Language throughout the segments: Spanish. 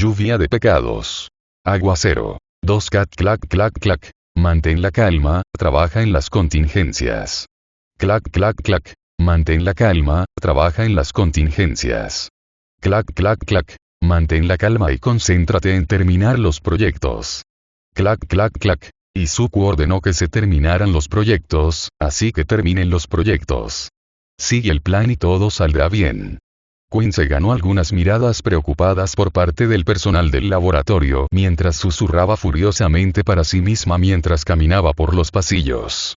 Lluvia de pecados. Aguacero. 2 cat clac clac clac. Mantén la calma, trabaja en las contingencias. Clac clac clac. Mantén la calma, trabaja en las contingencias. Clac clac clac. Mantén la calma y concéntrate en terminar los proyectos. Clac clac clac. Izuku ordenó que se terminaran los proyectos, así que terminen los proyectos. Sigue el plan y todo saldrá bien. Quinn se ganó algunas miradas preocupadas por parte del personal del laboratorio mientras susurraba furiosamente para sí misma mientras caminaba por los pasillos.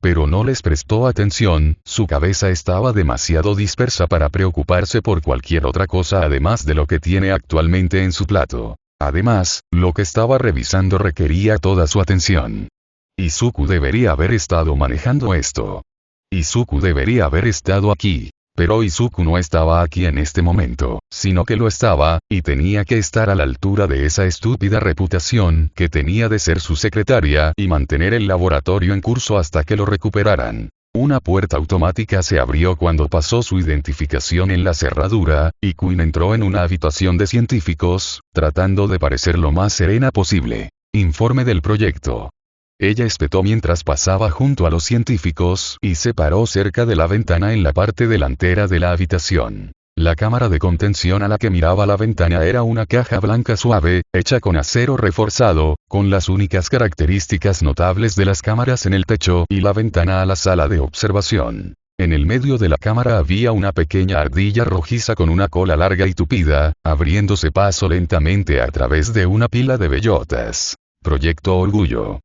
Pero no les prestó atención, su cabeza estaba demasiado dispersa para preocuparse por cualquier otra cosa además de lo que tiene actualmente en su plato. Además, lo que estaba revisando requería toda su atención. Izuku debería haber estado manejando esto. Izuku debería haber estado aquí. Pero Izuku no estaba aquí en este momento, sino que lo estaba, y tenía que estar a la altura de esa estúpida reputación que tenía de ser su secretaria y mantener el laboratorio en curso hasta que lo recuperaran. Una puerta automática se abrió cuando pasó su identificación en la cerradura, y Quinn entró en una habitación de científicos, tratando de parecer lo más serena posible. Informe del proyecto. Ella espetó mientras pasaba junto a los científicos y se paró cerca de la ventana en la parte delantera de la habitación. La cámara de contención a la que miraba la ventana era una caja blanca suave, hecha con acero reforzado, con las únicas características notables de las cámaras en el techo y la ventana a la sala de observación. En el medio de la cámara había una pequeña ardilla rojiza con una cola larga y tupida, abriéndose paso lentamente a través de una pila de bellotas. Proyecto Orgullo.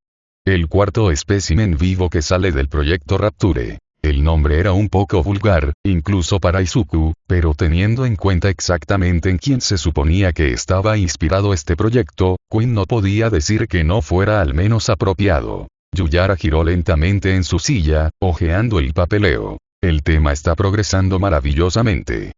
El cuarto espécimen vivo que sale del proyecto Rapture. El nombre era un poco vulgar, incluso para Izuku, pero teniendo en cuenta exactamente en quién se suponía que estaba inspirado este proyecto, Quinn no podía decir que no fuera al menos apropiado. Yuyara giró lentamente en su silla, hojeando el papeleo. El tema está progresando maravillosamente.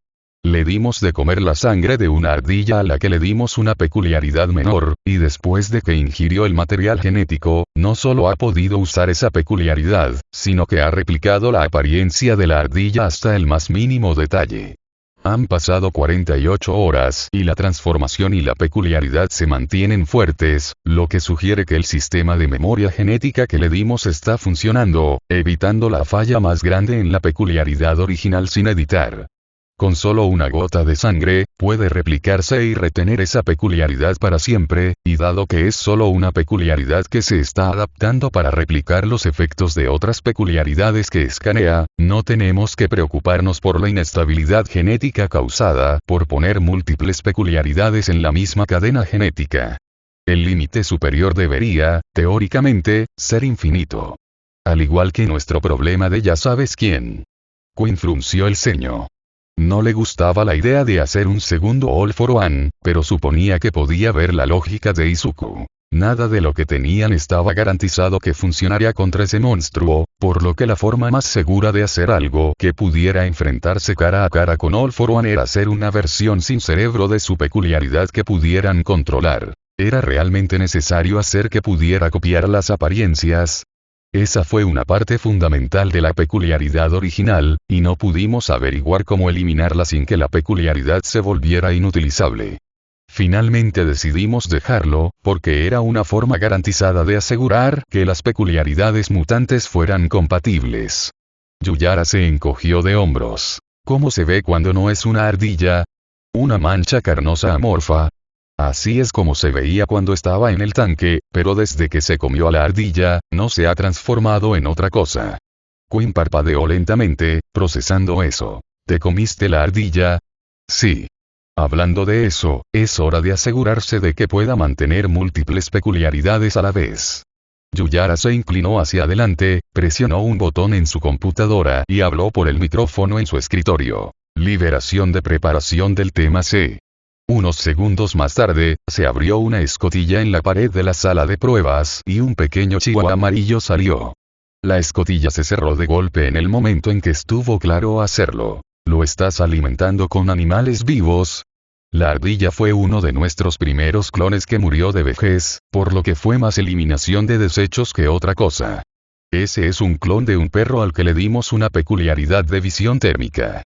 Le dimos de comer la sangre de una ardilla a la que le dimos una peculiaridad menor, y después de que ingirió el material genético, no solo ha podido usar esa peculiaridad, sino que ha replicado la apariencia de la ardilla hasta el más mínimo detalle. Han pasado 48 horas y la transformación y la peculiaridad se mantienen fuertes, lo que sugiere que el sistema de memoria genética que le dimos está funcionando, evitando la falla más grande en la peculiaridad original sin editar. Con solo una gota de sangre, puede replicarse y retener esa peculiaridad para siempre, y dado que es solo una peculiaridad que se está adaptando para replicar los efectos de otras peculiaridades que escanea, no tenemos que preocuparnos por la inestabilidad genética causada por poner múltiples peculiaridades en la misma cadena genética. El límite superior debería, teóricamente, ser infinito. Al igual que nuestro problema de ya sabes quién. Quinn frunció el ceño. No le gustaba la idea de hacer un segundo All for One, pero suponía que podía ver la lógica de Izuku. Nada de lo que tenían estaba garantizado que funcionaría contra ese monstruo, por lo que la forma más segura de hacer algo que pudiera enfrentarse cara a cara con All for One era hacer una versión sin cerebro de su peculiaridad que pudieran controlar. ¿Era realmente necesario hacer que pudiera copiar las apariencias? Esa fue una parte fundamental de la peculiaridad original, y no pudimos averiguar cómo eliminarla sin que la peculiaridad se volviera inutilizable. Finalmente decidimos dejarlo, porque era una forma garantizada de asegurar que las peculiaridades mutantes fueran compatibles. Yuyara se encogió de hombros. ¿Cómo se ve cuando no es una ardilla? Una mancha carnosa amorfa. Así es como se veía cuando estaba en el tanque, pero desde que se comió a la ardilla, no se ha transformado en otra cosa. Quinn parpadeó lentamente, procesando eso. ¿Te comiste la ardilla? Sí. Hablando de eso, es hora de asegurarse de que pueda mantener múltiples peculiaridades a la vez. Yuyara se inclinó hacia adelante, presionó un botón en su computadora y habló por el micrófono en su escritorio. Liberación de preparación del tema C. Unos segundos más tarde, se abrió una escotilla en la pared de la sala de pruebas y un pequeño chihuahua amarillo salió. La escotilla se cerró de golpe en el momento en que estuvo claro hacerlo. ¿Lo estás alimentando con animales vivos? La ardilla fue uno de nuestros primeros clones que murió de vejez, por lo que fue más eliminación de desechos que otra cosa. Ese es un clon de un perro al que le dimos una peculiaridad de visión térmica.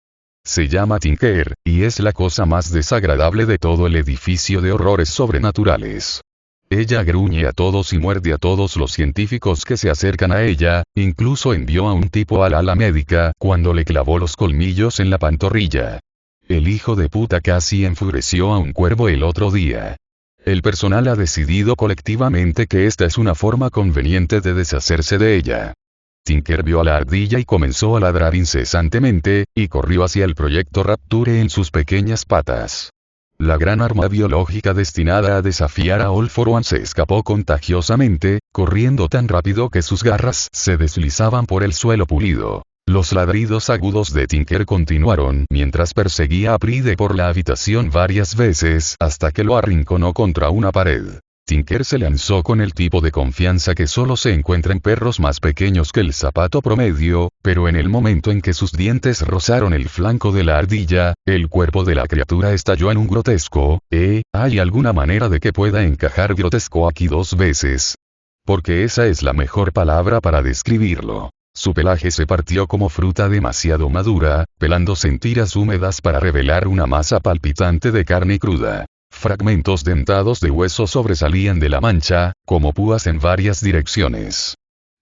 Se llama Tinker, y es la cosa más desagradable de todo el edificio de horrores sobrenaturales. Ella gruñe a todos y muerde a todos los científicos que se acercan a ella, incluso envió a un tipo al ala médica cuando le clavó los colmillos en la pantorrilla. El hijo de puta casi enfureció a un cuervo el otro día. El personal ha decidido colectivamente que esta es una forma conveniente de deshacerse de ella. Tinker vio a la ardilla y comenzó a ladrar incesantemente, y corrió hacia el proyecto Rapture en sus pequeñas patas. La gran arma biológica destinada a desafiar a All for One se escapó contagiosamente, corriendo tan rápido que sus garras se deslizaban por el suelo pulido. Los ladridos agudos de Tinker continuaron mientras perseguía a Pride por la habitación varias veces hasta que lo arrinconó contra una pared. Tinker se lanzó con el tipo de confianza que solo se encuentra en perros más pequeños que el zapato promedio, pero en el momento en que sus dientes rozaron el flanco de la ardilla, el cuerpo de la criatura estalló en un grotesco. ¿Hay alguna manera de que pueda encajar grotesco aquí dos veces? Porque esa es la mejor palabra para describirlo. Su pelaje se partió como fruta demasiado madura, pelándose en tiras húmedas para revelar una masa palpitante de carne cruda. Fragmentos dentados de hueso sobresalían de la mancha, como púas en varias direcciones.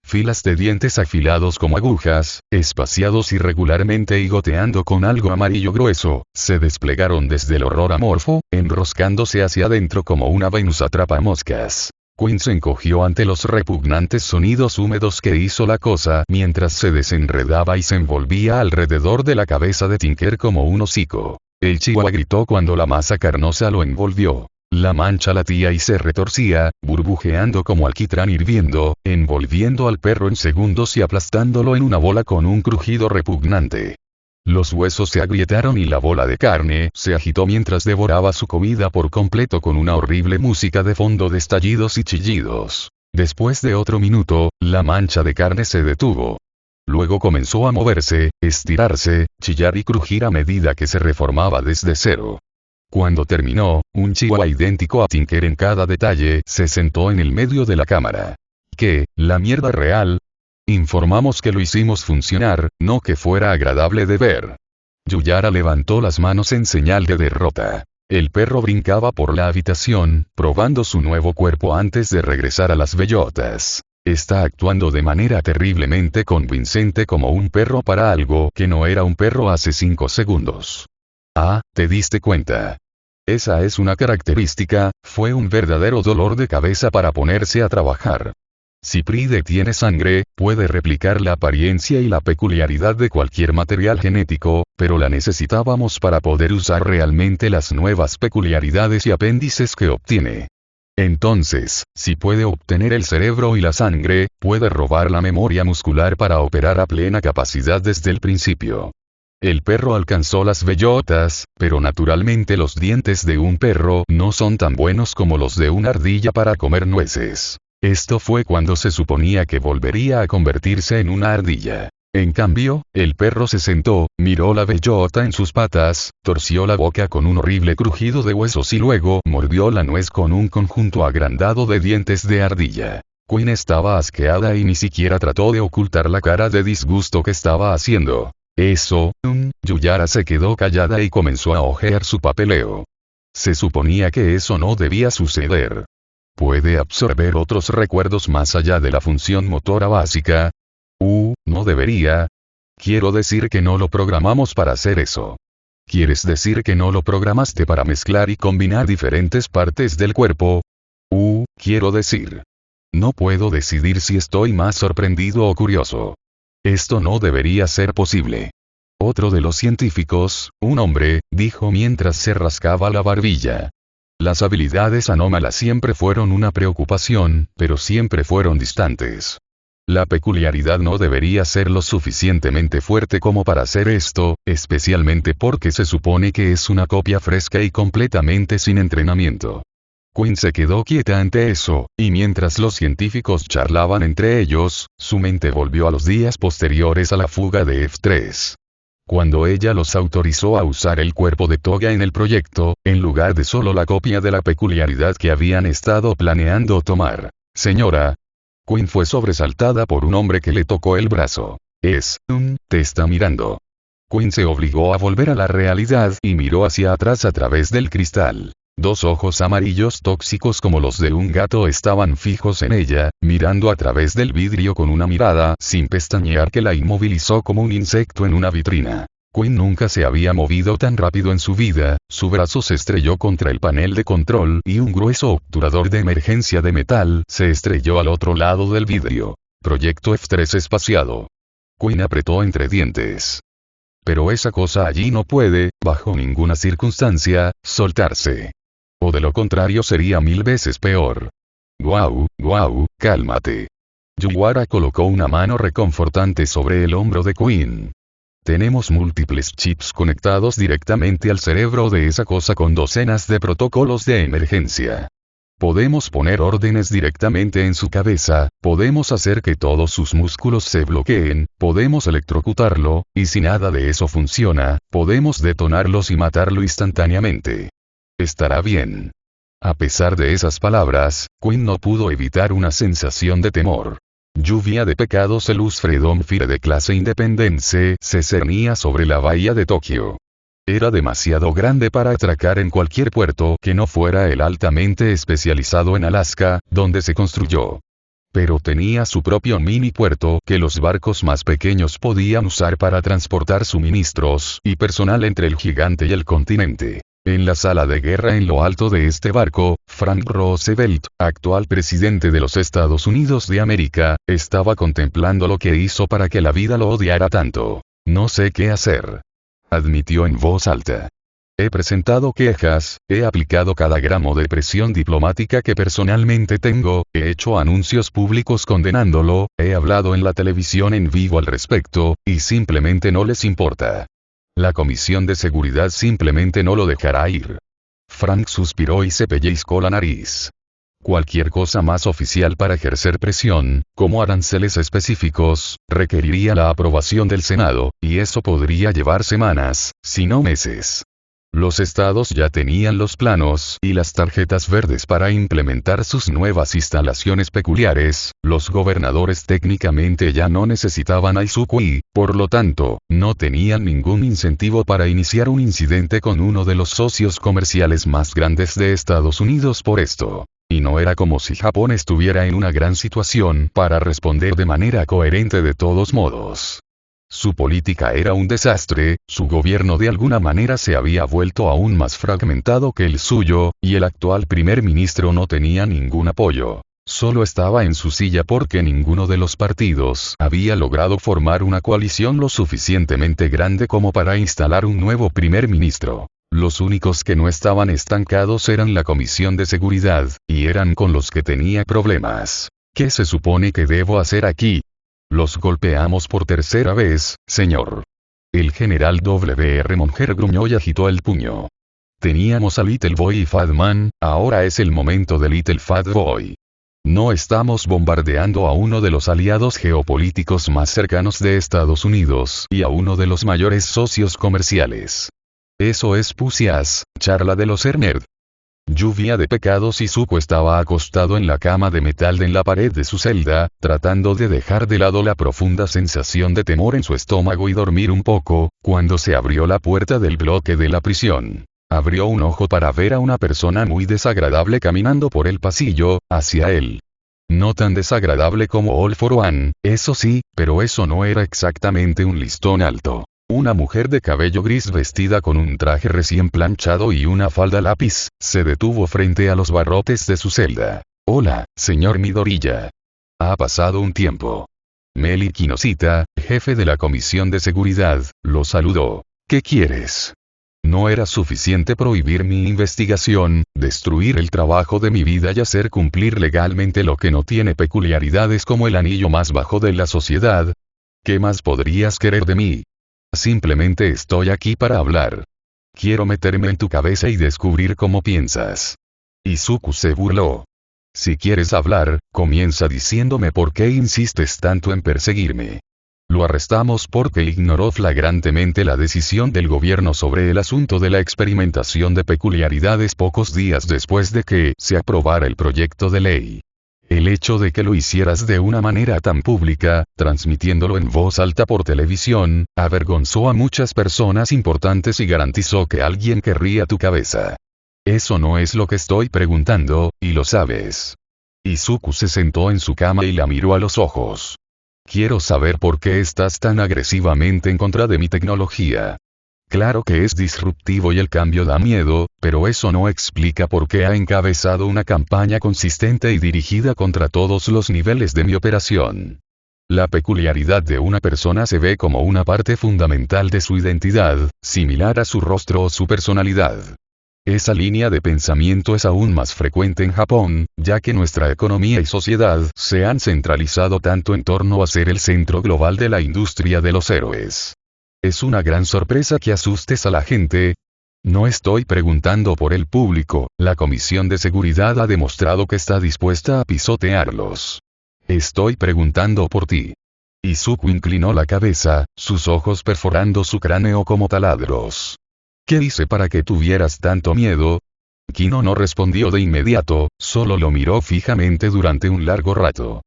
Filas de dientes afilados como agujas, espaciados irregularmente y goteando con algo amarillo grueso, se desplegaron desde el horror amorfo, enroscándose hacia adentro como una Venus atrapamoscas. Quinn se encogió ante los repugnantes sonidos húmedos que hizo la cosa mientras se desenredaba y se envolvía alrededor de la cabeza de Tinker como un hocico. El chihuahua gritó cuando la masa carnosa lo envolvió. La mancha latía y se retorcía, burbujeando como alquitrán hirviendo, envolviendo al perro en segundos y aplastándolo en una bola con un crujido repugnante. Los huesos se agrietaron y la bola de carne se agitó mientras devoraba su comida por completo con una horrible música de fondo de estallidos y chillidos. Después de otro minuto, la mancha de carne se detuvo. Luego comenzó a moverse, estirarse, chillar y crujir a medida que se reformaba desde cero. Cuando terminó, un chihuahua idéntico a Tinker en cada detalle se sentó en el medio de la cámara. ¿Qué, la mierda real? Informamos que lo hicimos funcionar, no que fuera agradable de ver. Yuyara levantó las manos en señal de derrota. El perro brincaba por la habitación, probando su nuevo cuerpo antes de regresar a las bellotas. Está actuando de manera terriblemente convincente como un perro para algo que no era un perro hace 5 segundos. Ah, ¿te diste cuenta? Esa es una característica, fue un verdadero dolor de cabeza para ponerse a trabajar. Si Pride tiene sangre, puede replicar la apariencia y la peculiaridad de cualquier material genético, pero la necesitábamos para poder usar realmente las nuevas peculiaridades y apéndices que obtiene. Entonces, si puede obtener el cerebro y la sangre, puede robar la memoria muscular para operar a plena capacidad desde el principio. El perro alcanzó las bellotas, pero naturalmente los dientes de un perro no son tan buenos como los de una ardilla para comer nueces. Esto fue cuando se suponía que volvería a convertirse en una ardilla. En cambio, el perro se sentó, miró la bellota en sus patas, torció la boca con un horrible crujido de huesos y luego mordió la nuez con un conjunto agrandado de dientes de ardilla. Quinn estaba asqueada y ni siquiera trató de ocultar la cara de disgusto que estaba haciendo. Yuyara se quedó callada y comenzó a hojear su papeleo. Se suponía que eso no debía suceder. ¿Puede absorber otros recuerdos más allá de la función motora básica? No debería. Quiero decir que no lo programamos para hacer eso. ¿Quieres decir que no lo programaste para mezclar y combinar diferentes partes del cuerpo? Quiero decir. No puedo decidir si estoy más sorprendido o curioso. Esto no debería ser posible. Otro de los científicos, un hombre, dijo mientras se rascaba la barbilla. Las habilidades anómalas siempre fueron una preocupación, pero siempre fueron distantes. La peculiaridad no debería ser lo suficientemente fuerte como para hacer esto, especialmente porque se supone que es una copia fresca y completamente sin entrenamiento. Quinn se quedó quieta ante eso, y mientras los científicos charlaban entre ellos, su mente volvió a los días posteriores a la fuga de F3. Cuando ella los autorizó a usar el cuerpo de Toga en el proyecto, en lugar de solo la copia de la peculiaridad que habían estado planeando tomar. Señora. Quinn fue sobresaltada por un hombre que le tocó el brazo. Te está mirando. Quinn se obligó a volver a la realidad y miró hacia atrás a través del cristal. Dos ojos amarillos tóxicos como los de un gato estaban fijos en ella, mirando a través del vidrio con una mirada sin pestañear que la inmovilizó como un insecto en una vitrina. Quinn nunca se había movido tan rápido en su vida, su brazo se estrelló contra el panel de control y un grueso obturador de emergencia de metal se estrelló al otro lado del vidrio. Proyecto F3 espaciado. Quinn apretó entre dientes. Pero esa cosa allí no puede, bajo ninguna circunstancia, soltarse. O de lo contrario sería 1000 veces peor. Guau, cálmate. Yulwara colocó una mano reconfortante sobre el hombro de Quinn. Tenemos múltiples chips conectados directamente al cerebro de esa cosa con docenas de protocolos de emergencia. Podemos poner órdenes directamente en su cabeza, podemos hacer que todos sus músculos se bloqueen, podemos electrocutarlo, y si nada de eso funciona, podemos detonarlos y matarlo instantáneamente. Estará bien. A pesar de esas palabras, Quinn no pudo evitar una sensación de temor. Lluvia de pecados. El Freedom Fire de clase Independence se cernía sobre la bahía de Tokio. Era demasiado grande para atracar en cualquier puerto que no fuera el altamente especializado en Alaska, donde se construyó. Pero tenía su propio mini puerto que los barcos más pequeños podían usar para transportar suministros y personal entre el gigante y el continente. En la sala de guerra en lo alto de este barco, Frank Roosevelt, actual presidente de los Estados Unidos de América, estaba contemplando lo que hizo para que la vida lo odiara tanto. No sé qué hacer. Admitió en voz alta. He presentado quejas, he aplicado cada gramo de presión diplomática que personalmente tengo, he hecho anuncios públicos condenándolo, he hablado en la televisión en vivo al respecto, y simplemente no les importa. La Comisión de Seguridad simplemente no lo dejará ir. Frank suspiró y se pellizcó la nariz. Cualquier cosa más oficial para ejercer presión, como aranceles específicos, requeriría la aprobación del Senado, y eso podría llevar semanas, si no meses. Los estados ya tenían los planos y las tarjetas verdes para implementar sus nuevas instalaciones peculiares, los gobernadores técnicamente ya no necesitaban Aizuku y, por lo tanto, no tenían ningún incentivo para iniciar un incidente con uno de los socios comerciales más grandes de Estados Unidos por esto. Y no era como si Japón estuviera en una gran situación para responder de manera coherente de todos modos. Su política era un desastre, su gobierno de alguna manera se había vuelto aún más fragmentado que el suyo, y el actual primer ministro no tenía ningún apoyo. Solo estaba en su silla porque ninguno de los partidos había logrado formar una coalición lo suficientemente grande como para instalar un nuevo primer ministro. Los únicos que no estaban estancados eran la Comisión de Seguridad, y eran con los que tenía problemas. ¿Qué se supone que debo hacer aquí? Los golpeamos por tercera vez, señor. El general W.R. Monger gruñó y agitó el puño. Teníamos a Little Boy y Fat Man, ahora es el momento de Little Fat Boy. No estamos bombardeando a uno de los aliados geopolíticos más cercanos de Estados Unidos y a uno de los mayores socios comerciales. Eso es pusias, charla de los nerd. Lluvia de pecados. Izuku estaba acostado en la cama de metal en la pared de su celda, tratando de dejar de lado la profunda sensación de temor en su estómago y dormir un poco, cuando se abrió la puerta del bloque de la prisión. Abrió un ojo para ver a una persona muy desagradable caminando por el pasillo, hacia él. No tan desagradable como All for One, eso sí, pero eso no era exactamente un listón alto. Una mujer de cabello gris vestida con un traje recién planchado y una falda lápiz, se detuvo frente a los barrotes de su celda. Hola, señor Midoriya. Ha pasado un tiempo. Meli Kinoshita, jefe de la Comisión de Seguridad, lo saludó. ¿Qué quieres? No era suficiente prohibir mi investigación, destruir el trabajo de mi vida y hacer cumplir legalmente lo que no tiene peculiaridades como el anillo más bajo de la sociedad. ¿Qué más podrías querer de mí? Simplemente estoy aquí para hablar. Quiero meterme en tu cabeza y descubrir cómo piensas. Izuku se burló. Si quieres hablar, comienza diciéndome por qué insistes tanto en perseguirme. Lo arrestamos porque ignoró flagrantemente la decisión del gobierno sobre el asunto de la experimentación de peculiaridades pocos días después de que se aprobara el proyecto de ley. El hecho de que lo hicieras de una manera tan pública, transmitiéndolo en voz alta por televisión, avergonzó a muchas personas importantes y garantizó que alguien querría tu cabeza. Eso no es lo que estoy preguntando, y lo sabes. Izuku se sentó en su cama y la miró a los ojos. Quiero saber por qué estás tan agresivamente en contra de mi tecnología. Claro que es disruptivo y el cambio da miedo, pero eso no explica por qué ha encabezado una campaña consistente y dirigida contra todos los niveles de mi operación. La peculiaridad de una persona se ve como una parte fundamental de su identidad, similar a su rostro o su personalidad. Esa línea de pensamiento es aún más frecuente en Japón, ya que nuestra economía y sociedad se han centralizado tanto en torno a ser el centro global de la industria de los héroes. ¿Es una gran sorpresa que asustes a la gente? No estoy preguntando por el público, la Comisión de Seguridad ha demostrado que está dispuesta a pisotearlos. Estoy preguntando por ti. Izuku inclinó la cabeza, sus ojos perforando su cráneo como taladros. ¿Qué hice para que tuvieras tanto miedo? Kino no respondió de inmediato, solo lo miró fijamente durante un largo rato.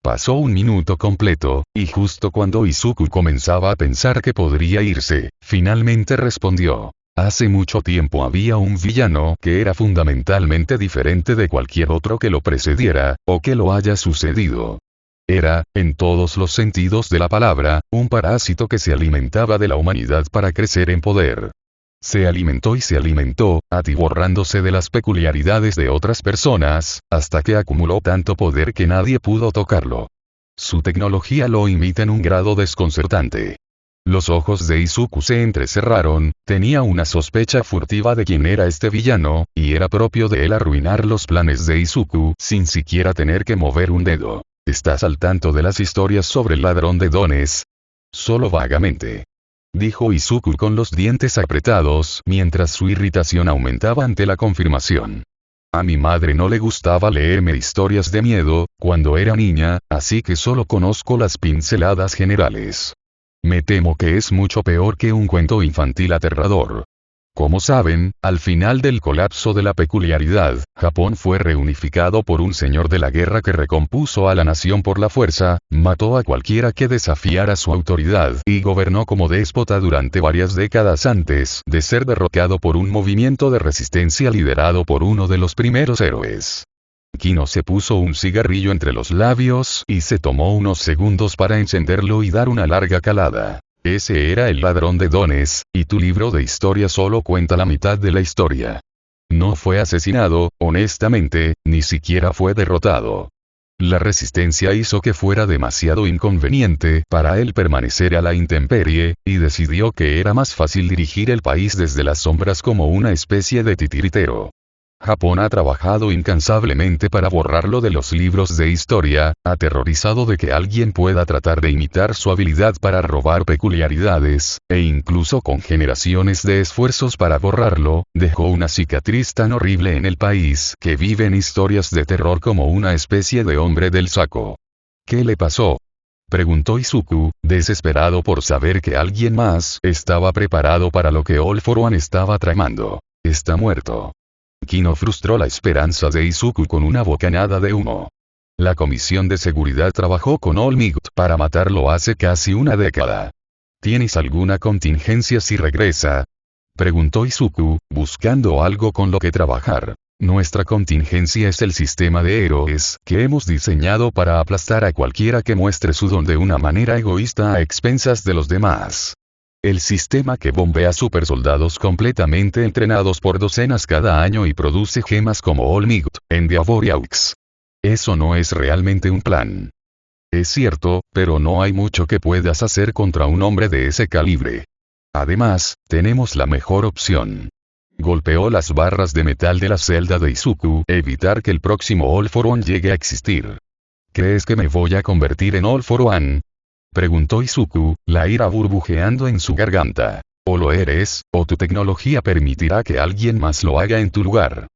Pasó un minuto completo, y justo cuando Izuku comenzaba a pensar que podría irse, finalmente respondió. Hace mucho tiempo había un villano que era fundamentalmente diferente de cualquier otro que lo precediera, o que lo haya sucedido. Era, en todos los sentidos de la palabra, un parásito que se alimentaba de la humanidad para crecer en poder. Se alimentó y se alimentó, atiborrándose de las peculiaridades de otras personas, hasta que acumuló tanto poder que nadie pudo tocarlo. Su tecnología lo imita en un grado desconcertante. Los ojos de Izuku se entrecerraron, tenía una sospecha furtiva de quién era este villano, y era propio de él arruinar los planes de Izuku sin siquiera tener que mover un dedo. ¿Estás al tanto de las historias sobre el ladrón de dones? Solo vagamente. Dijo Izuku con los dientes apretados mientras su irritación aumentaba ante la confirmación. A mi madre no le gustaba leerme historias de miedo, cuando era niña, así que solo conozco las pinceladas generales. Me temo que es mucho peor que un cuento infantil aterrador. Como saben, al final del colapso de la peculiaridad, Japón fue reunificado por un señor de la guerra que recompuso a la nación por la fuerza, mató a cualquiera que desafiara su autoridad y gobernó como déspota durante varias décadas antes de ser derrocado por un movimiento de resistencia liderado por uno de los primeros héroes. Kino se puso un cigarrillo entre los labios y se tomó unos segundos para encenderlo y dar una larga calada. Ese era el ladrón de dones, y tu libro de historia solo cuenta la mitad de la historia. No fue asesinado, honestamente, ni siquiera fue derrotado. La resistencia hizo que fuera demasiado inconveniente para él permanecer a la intemperie, y decidió que era más fácil dirigir el país desde las sombras como una especie de titiritero. Japón ha trabajado incansablemente para borrarlo de los libros de historia, aterrorizado de que alguien pueda tratar de imitar su habilidad para robar peculiaridades, e incluso con generaciones de esfuerzos para borrarlo, dejó una cicatriz tan horrible en el país que vive en historias de terror como una especie de hombre del saco. ¿Qué le pasó? Preguntó Izuku, desesperado por saber que alguien más estaba preparado para lo que All For One estaba tramando. Está muerto. Kino frustró la esperanza de Izuku con una bocanada de humo. La Comisión de Seguridad trabajó con All Might para matarlo hace casi una década. ¿Tienes alguna contingencia si regresa? Preguntó Izuku, buscando algo con lo que trabajar. Nuestra contingencia es el sistema de héroes que hemos diseñado para aplastar a cualquiera que muestre su don de una manera egoísta a expensas de los demás. El sistema que bombea supersoldados completamente entrenados por docenas cada año y produce gemas como All Might, Endeavor y Aux. Eso no es realmente un plan. Es cierto, pero no hay mucho que puedas hacer contra un hombre de ese calibre. Además, tenemos la mejor opción. Golpeó las barras de metal de la celda de Izuku, evitar que el próximo All For One llegue a existir. ¿Crees que me voy a convertir en All For One? Preguntó Izuku, la ira burbujeando en su garganta. O lo eres, o tu tecnología permitirá que alguien más lo haga en tu lugar.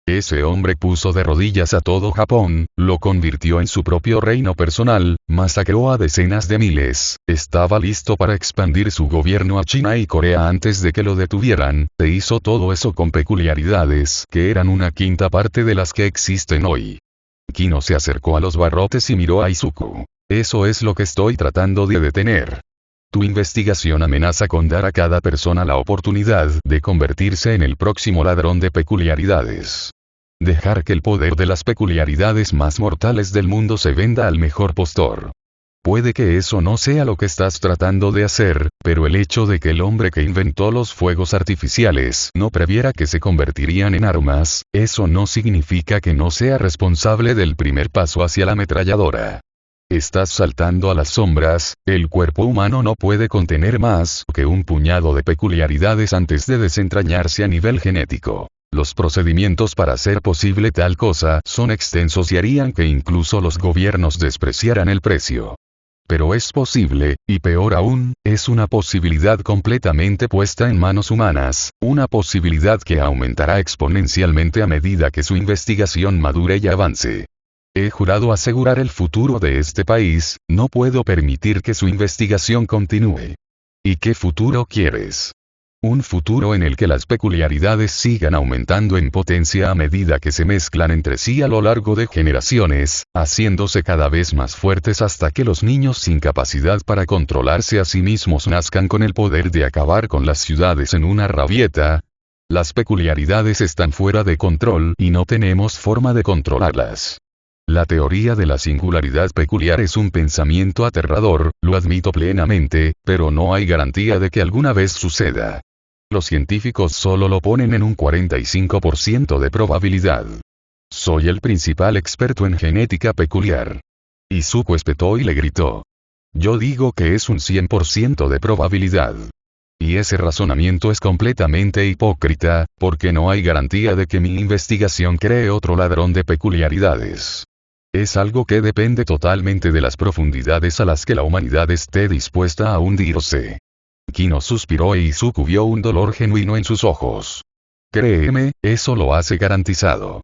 Ese hombre puso de rodillas a todo Japón, lo convirtió en su propio reino personal, masacró a decenas de miles, estaba listo para expandir su gobierno a China y Corea antes de que lo detuvieran, e hizo todo eso con peculiaridades que eran una quinta parte de las que existen hoy. Kino se acercó a los barrotes y miró a Izuku. Eso es lo que estoy tratando de detener. Tu investigación amenaza con dar a cada persona la oportunidad de convertirse en el próximo ladrón de peculiaridades. Dejar que el poder de las peculiaridades más mortales del mundo se venda al mejor postor. Puede que eso no sea lo que estás tratando de hacer, pero el hecho de que el hombre que inventó los fuegos artificiales no previera que se convertirían en armas, eso no significa que no sea responsable del primer paso hacia la ametralladora. Estás saltando a las sombras, el cuerpo humano no puede contener más que un puñado de peculiaridades antes de desentrañarse a nivel genético. Los procedimientos para hacer posible tal cosa son extensos y harían que incluso los gobiernos despreciaran el precio. Pero es posible, y peor aún, es una posibilidad completamente puesta en manos humanas, una posibilidad que aumentará exponencialmente a medida que su investigación madure y avance. He jurado asegurar el futuro de este país, no puedo permitir que su investigación continúe. ¿Y qué futuro quieres? Un futuro en el que las peculiaridades sigan aumentando en potencia a medida que se mezclan entre sí a lo largo de generaciones, haciéndose cada vez más fuertes hasta que los niños sin capacidad para controlarse a sí mismos nazcan con el poder de acabar con las ciudades en una rabieta. Las peculiaridades están fuera de control y no tenemos forma de controlarlas. La teoría de la singularidad peculiar es un pensamiento aterrador, lo admito plenamente, pero no hay garantía de que alguna vez suceda. Los científicos solo lo ponen en un 45% de probabilidad. Soy el principal experto en genética peculiar. Izuku espetó y le gritó. Yo digo que es un 100% de probabilidad. Y ese razonamiento es completamente hipócrita, porque no hay garantía de que mi investigación cree otro ladrón de peculiaridades. Es algo que depende totalmente de las profundidades a las que la humanidad esté dispuesta a hundirse. Kino suspiró e Izuku vio un dolor genuino en sus ojos. Créeme, eso lo hace garantizado.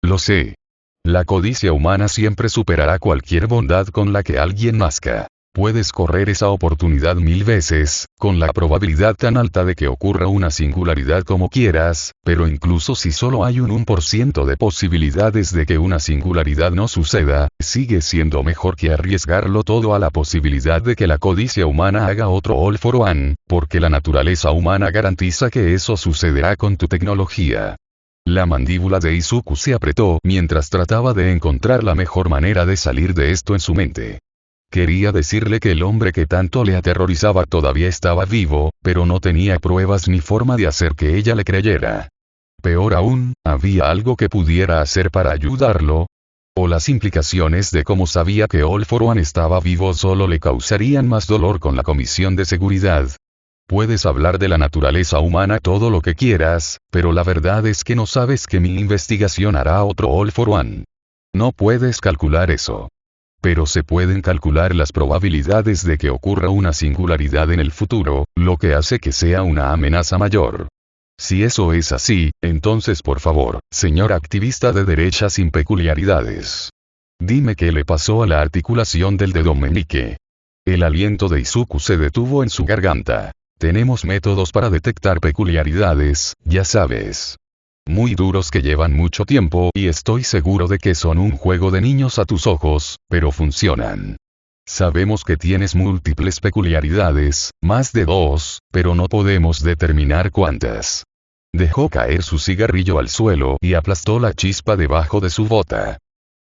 Lo sé. La codicia humana siempre superará cualquier bondad con la que alguien nazca. Puedes correr esa oportunidad 1000 veces, con la probabilidad tan alta de que ocurra una singularidad como quieras, pero incluso si solo hay un 1% de posibilidades de que una singularidad no suceda, sigue siendo mejor que arriesgarlo todo a la posibilidad de que la codicia humana haga otro All for One, porque la naturaleza humana garantiza que eso sucederá con tu tecnología. La mandíbula de Izuku se apretó mientras trataba de encontrar la mejor manera de salir de esto en su mente. Quería decirle que el hombre que tanto le aterrorizaba todavía estaba vivo, pero no tenía pruebas ni forma de hacer que ella le creyera. Peor aún, ¿había algo que pudiera hacer para ayudarlo? ¿O las implicaciones de cómo sabía que All for One estaba vivo solo le causarían más dolor con la Comisión de Seguridad? Puedes hablar de la naturaleza humana todo lo que quieras, pero la verdad es que no sabes que mi investigación hará otro All for One. No puedes calcular eso. Pero se pueden calcular las probabilidades de que ocurra una singularidad en el futuro, lo que hace que sea una amenaza mayor. Si eso es así, entonces por favor, señor activista de derecha sin peculiaridades. Dime qué le pasó a la articulación del dedo meñique. El aliento de Izuku se detuvo en su garganta. Tenemos métodos para detectar peculiaridades, ya sabes. Muy duros que llevan mucho tiempo y estoy seguro de que son un juego de niños a tus ojos, pero funcionan. Sabemos que tienes múltiples peculiaridades, más de 2, pero no podemos determinar cuántas. Dejó caer su cigarrillo al suelo y aplastó la chispa debajo de su bota.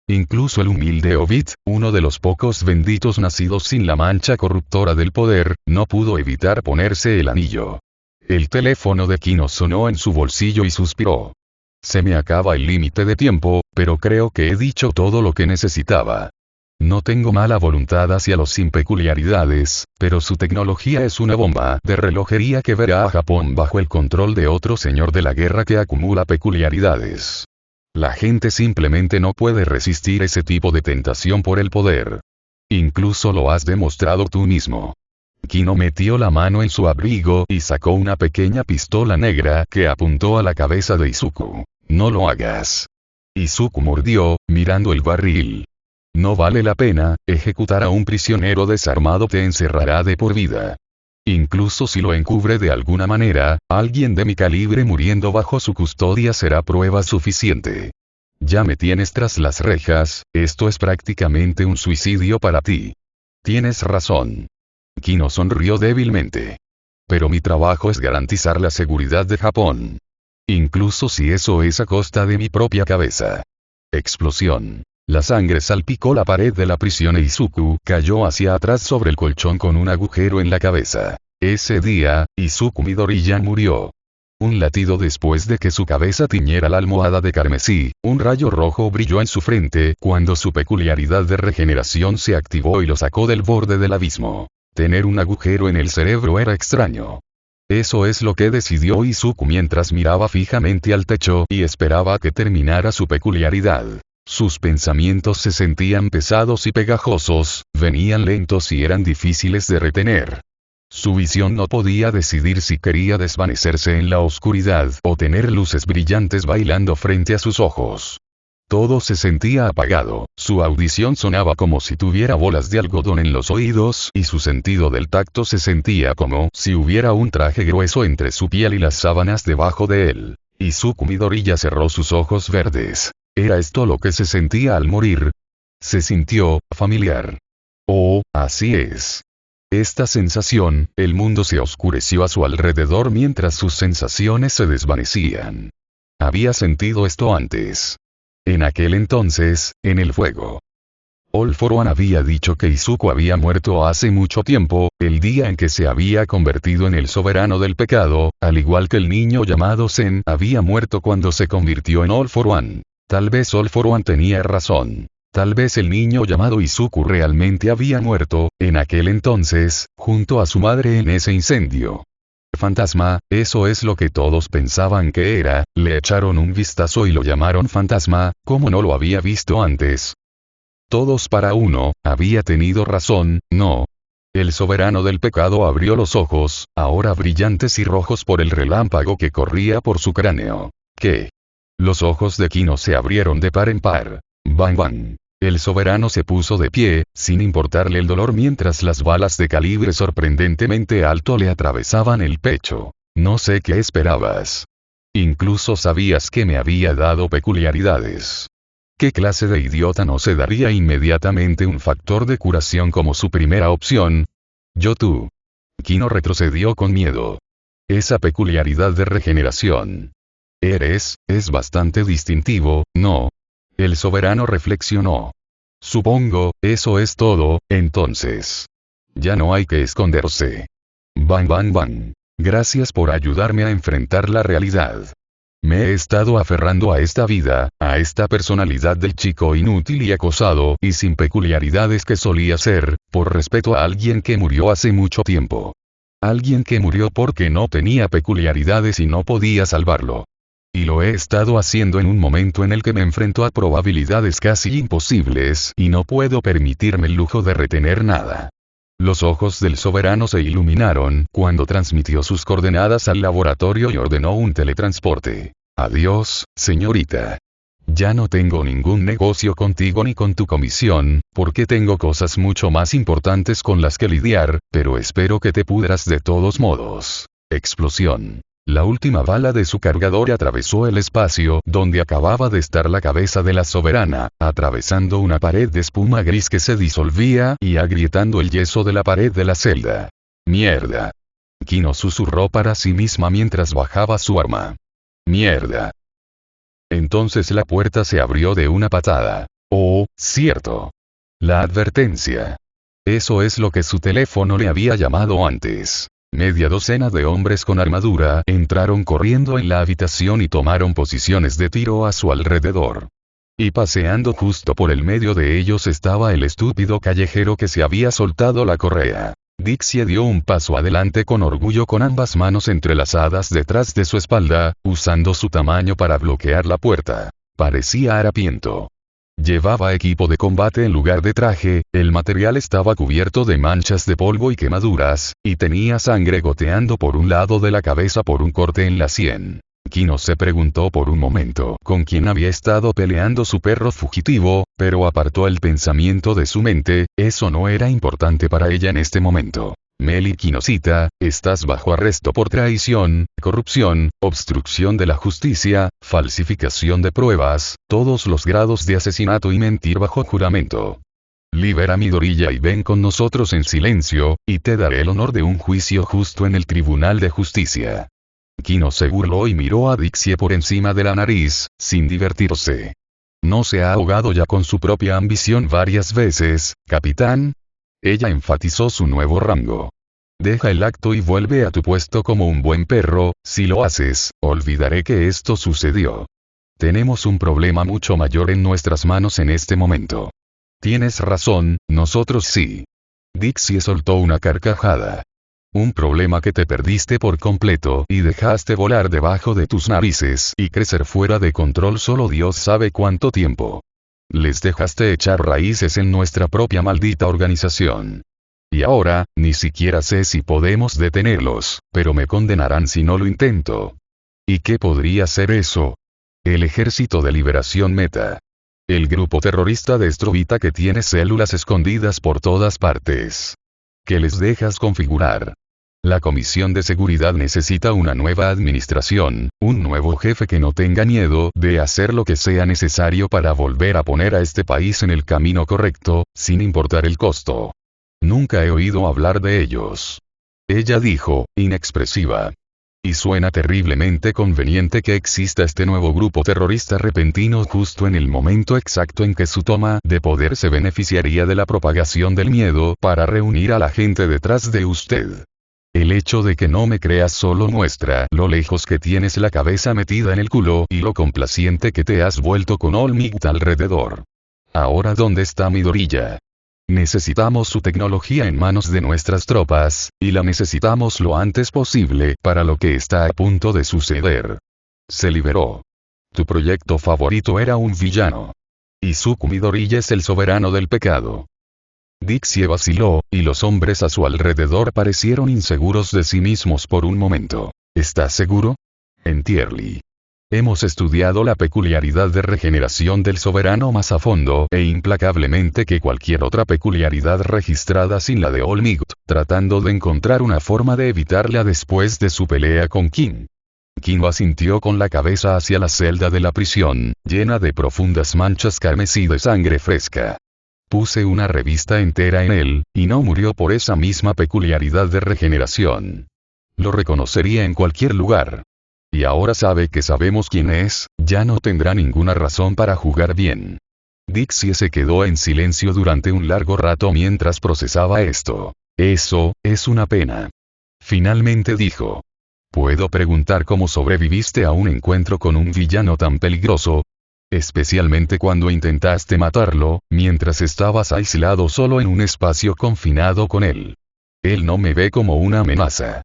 Incluso el humilde Obit, uno de los pocos benditos nacidos sin la mancha corruptora del poder, no pudo evitar ponerse el anillo. El teléfono de Kino sonó en su bolsillo y suspiró. Se me acaba el límite de tiempo, pero creo que he dicho todo lo que necesitaba. No tengo mala voluntad hacia los sin peculiaridades, pero su tecnología es una bomba de relojería que verá a Japón bajo el control de otro señor de la guerra que acumula peculiaridades. La gente simplemente no puede resistir ese tipo de tentación por el poder. Incluso lo has demostrado tú mismo. Kino metió la mano en su abrigo y sacó una pequeña pistola negra que apuntó a la cabeza de Izuku. No lo hagas. Izuku mordió, mirando el barril. No vale la pena, ejecutar a un prisionero desarmado te encerrará de por vida. Incluso si lo encubre de alguna manera, alguien de mi calibre muriendo bajo su custodia será prueba suficiente. Ya me tienes tras las rejas, esto es prácticamente un suicidio para ti. Tienes razón. Kino sonrió débilmente. Pero mi trabajo es garantizar la seguridad de Japón. Incluso si eso es a costa de mi propia cabeza. Explosión. La sangre salpicó la pared de la prisión e Izuku cayó hacia atrás sobre el colchón con un agujero en la cabeza. Ese día, Izuku Midoriya murió. Un latido después de que su cabeza tiñera la almohada de carmesí, un rayo rojo brilló en su frente cuando su peculiaridad de regeneración se activó y lo sacó del borde del abismo. Tener un agujero en el cerebro era extraño. Eso es lo que decidió Izuku mientras miraba fijamente al techo y esperaba que terminara su peculiaridad. Sus pensamientos se sentían pesados y pegajosos, venían lentos y eran difíciles de retener. Su visión no podía decidir si quería desvanecerse en la oscuridad o tener luces brillantes bailando frente a sus ojos. Todo se sentía apagado, su audición sonaba como si tuviera bolas de algodón en los oídos y su sentido del tacto se sentía como si hubiera un traje grueso entre su piel y las sábanas debajo de él. Izuku Midoriya cerró sus ojos verdes. ¿Era esto lo que se sentía al morir? Se sintió familiar. Oh, así es. Esta sensación, el mundo se oscureció a su alrededor mientras sus sensaciones se desvanecían. Había sentido esto antes. En aquel entonces, en el fuego. All For One había dicho que Izuku había muerto hace mucho tiempo, el día en que se había convertido en el soberano del pecado, al igual que el niño llamado Zen había muerto cuando se convirtió en All For One. Tal vez All For One tenía razón. Tal vez el niño llamado Izuku realmente había muerto, en aquel entonces, junto a su madre en ese incendio. Fantasma, eso es lo que todos pensaban que era, le echaron un vistazo y lo llamaron fantasma, como no lo había visto antes. Todos para uno, había tenido razón, no. El soberano del pecado abrió los ojos, ahora brillantes y rojos por el relámpago que corría por su cráneo. ¿Qué? Los ojos de Kino se abrieron de par en par. Bang bang. El soberano se puso de pie, sin importarle el dolor mientras las balas de calibre sorprendentemente alto le atravesaban el pecho. No sé qué esperabas. Incluso sabías que me había dado peculiaridades. ¿Qué clase de idiota no se daría inmediatamente un factor de curación como su primera opción? Tú. Kino retrocedió con miedo. Esa peculiaridad de regeneración. Es bastante distintivo, ¿no? El soberano reflexionó. Supongo, eso es todo, entonces. Ya no hay que esconderse. Bang bang bang. Gracias por ayudarme a enfrentar la realidad. Me he estado aferrando a esta vida, a esta personalidad del chico inútil y acosado y sin peculiaridades que solía ser, por respeto a alguien que murió hace mucho tiempo. Alguien que murió porque no tenía peculiaridades y no podía salvarlo. Y lo he estado haciendo en un momento en el que me enfrento a probabilidades casi imposibles y no puedo permitirme el lujo de retener nada. Los ojos del soberano se iluminaron cuando transmitió sus coordenadas al laboratorio y ordenó un teletransporte. Adiós, señorita. Ya no tengo ningún negocio contigo ni con tu comisión, porque tengo cosas mucho más importantes con las que lidiar, pero espero que te pudras de todos modos. Explosión. La última bala de su cargador atravesó el espacio donde acababa de estar la cabeza de la soberana, atravesando una pared de espuma gris que se disolvía y agrietando el yeso de la pared de la celda. Mierda. Kino susurró para sí misma mientras bajaba su arma. Mierda. Entonces la puerta se abrió de una patada. Oh, cierto. La advertencia. Eso es lo que su teléfono le había llamado antes. Media docena de hombres con armadura entraron corriendo en la habitación y tomaron posiciones de tiro a su alrededor. Y paseando justo por el medio de ellos estaba el estúpido callejero que se había soltado la correa. Dixie dio un paso adelante con orgullo con ambas manos entrelazadas detrás de su espalda, usando su tamaño para bloquear la puerta. Parecía harapiento. Llevaba equipo de combate en lugar de traje, el material estaba cubierto de manchas de polvo y quemaduras, y tenía sangre goteando por un lado de la cabeza por un corte en la sien. Kino se preguntó por un momento con quién había estado peleando su perro fugitivo, pero apartó el pensamiento de su mente, eso no era importante para ella en este momento. Meli Kinosita, estás bajo arresto por traición, corrupción, obstrucción de la justicia, falsificación de pruebas, todos los grados de asesinato y mentir bajo juramento. Libera a Midoriya y ven con nosotros en silencio, y te daré el honor de un juicio justo en el Tribunal de Justicia. Kino se burló y miró a Dixie por encima de la nariz, sin divertirse. ¿No se ha ahogado ya con su propia ambición varias veces, capitán? Ella enfatizó su nuevo rango. Deja el acto y vuelve a tu puesto como un buen perro, si lo haces, olvidaré que esto sucedió. Tenemos un problema mucho mayor en nuestras manos en este momento. Tienes razón, nosotros sí. Dixie soltó una carcajada. Un problema que te perdiste por completo y dejaste volar debajo de tus narices y crecer fuera de control solo Dios sabe cuánto tiempo. Les dejaste echar raíces en nuestra propia maldita organización. Y ahora, ni siquiera sé si podemos detenerlos, pero me condenarán si no lo intento. ¿Y qué podría ser eso? El Ejército de Liberación Meta. El grupo terrorista de Strovita que tiene células escondidas por todas partes. ¿Qué les dejas configurar? La Comisión de Seguridad necesita una nueva administración, un nuevo jefe que no tenga miedo de hacer lo que sea necesario para volver a poner a este país en el camino correcto, sin importar el costo. Nunca he oído hablar de ellos. Ella dijo, inexpresiva. Y suena terriblemente conveniente que exista este nuevo grupo terrorista repentino justo en el momento exacto en que su toma de poder se beneficiaría de la propagación del miedo para reunir a la gente detrás de usted. El hecho de que no me creas solo muestra lo lejos que tienes la cabeza metida en el culo y lo complaciente que te has vuelto con All Might alrededor. Ahora, ¿dónde está Midoriya? Necesitamos su tecnología en manos de nuestras tropas, y la necesitamos lo antes posible para lo que está a punto de suceder. Se liberó. Tu proyecto favorito era un villano. Izuku Midoriya es el soberano del pecado. Dixie vaciló, y los hombres a su alrededor parecieron inseguros de sí mismos por un momento. ¿Estás seguro? Entierly. Hemos estudiado la peculiaridad de regeneración del soberano más a fondo e implacablemente que cualquier otra peculiaridad registrada sin la de All Might, tratando de encontrar una forma de evitarla después de su pelea con King. King asintió con la cabeza hacia la celda de la prisión, llena de profundas manchas carmesí de sangre fresca. Puse una revista entera en él, y no murió por esa misma peculiaridad de regeneración. Lo reconocería en cualquier lugar. Y ahora sabe que sabemos quién es, ya no tendrá ninguna razón para jugar bien. Dixie se quedó en silencio durante un largo rato mientras procesaba esto. Eso, es una pena. Finalmente dijo. ¿Puedo preguntar cómo sobreviviste a un encuentro con un villano tan peligroso? Especialmente cuando intentaste matarlo, mientras estabas aislado solo en un espacio confinado con él. Él no me ve como una amenaza.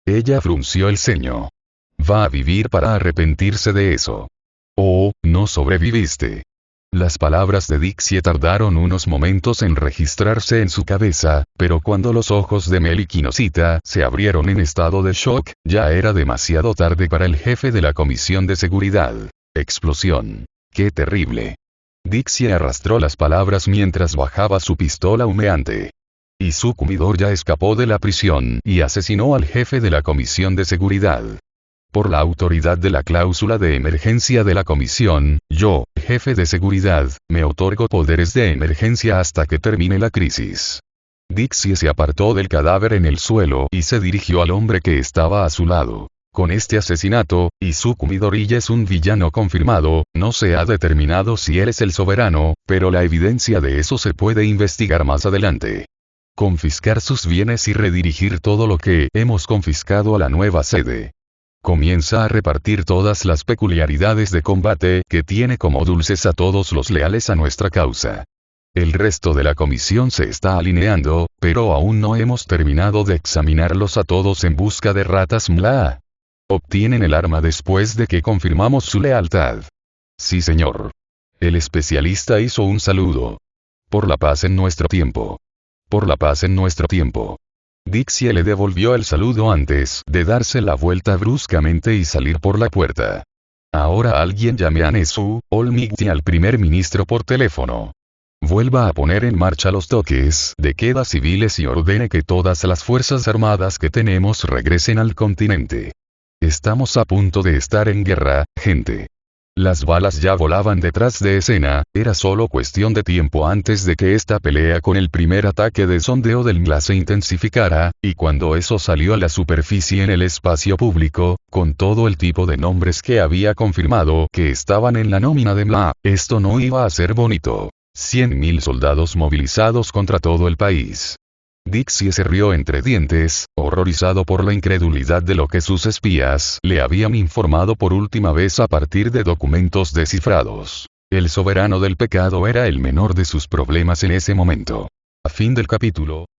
Ella frunció el ceño. Va a vivir para arrepentirse de eso. Oh, no sobreviviste. Las palabras de Dixie tardaron unos momentos en registrarse en su cabeza, pero cuando los ojos de Meli Kinosita se abrieron en estado de shock, ya era demasiado tarde para el jefe de la Comisión de Seguridad. Explosión. ¡Qué terrible! Dixie arrastró las palabras mientras bajaba su pistola humeante. Izuku Midoriya escapó de la prisión y asesinó al jefe de la Comisión de Seguridad. Por la autoridad de la cláusula de emergencia de la comisión, yo, jefe de seguridad, me otorgo poderes de emergencia hasta que termine la crisis. Dixie se apartó del cadáver en el suelo y se dirigió al hombre que estaba a su lado. Con este asesinato, Izuku Midoriya es un villano confirmado, no se ha determinado si él es el soberano, pero la evidencia de eso se puede investigar más adelante. Confiscar sus bienes y redirigir todo lo que hemos confiscado a la nueva sede. Comienza a repartir todas las peculiaridades de combate que tiene como dulces a todos los leales a nuestra causa. El resto de la comisión se está alineando, pero aún no hemos terminado de examinarlos a todos en busca de ratas mla. Obtienen el arma después de que confirmamos su lealtad. Sí, señor. El especialista hizo un saludo. Por la paz en nuestro tiempo. Por la paz en nuestro tiempo. Dixie le devolvió el saludo antes de darse la vuelta bruscamente y salir por la puerta. Ahora alguien llame a Nezu, All Might y al primer ministro por teléfono. vuelva a poner en marcha los toques de queda civiles y ordene que todas las fuerzas armadas que tenemos regresen al continente. Estamos a punto de estar en guerra, gente. Las balas ya volaban detrás de escena, era solo cuestión de tiempo antes de que esta pelea con el primer ataque de sondeo del MLA se intensificara, y cuando eso salió a la superficie en el espacio público, con todo el tipo de nombres que había confirmado que estaban en la nómina de MLA, esto no iba a ser bonito. 100.000 soldados movilizados contra todo el país. Dixie se rió entre dientes, horrorizado por la incredulidad de lo que sus espías le habían informado por última vez a partir de documentos descifrados. El soberano del pecado era el menor de sus problemas en ese momento. A fin del capítulo.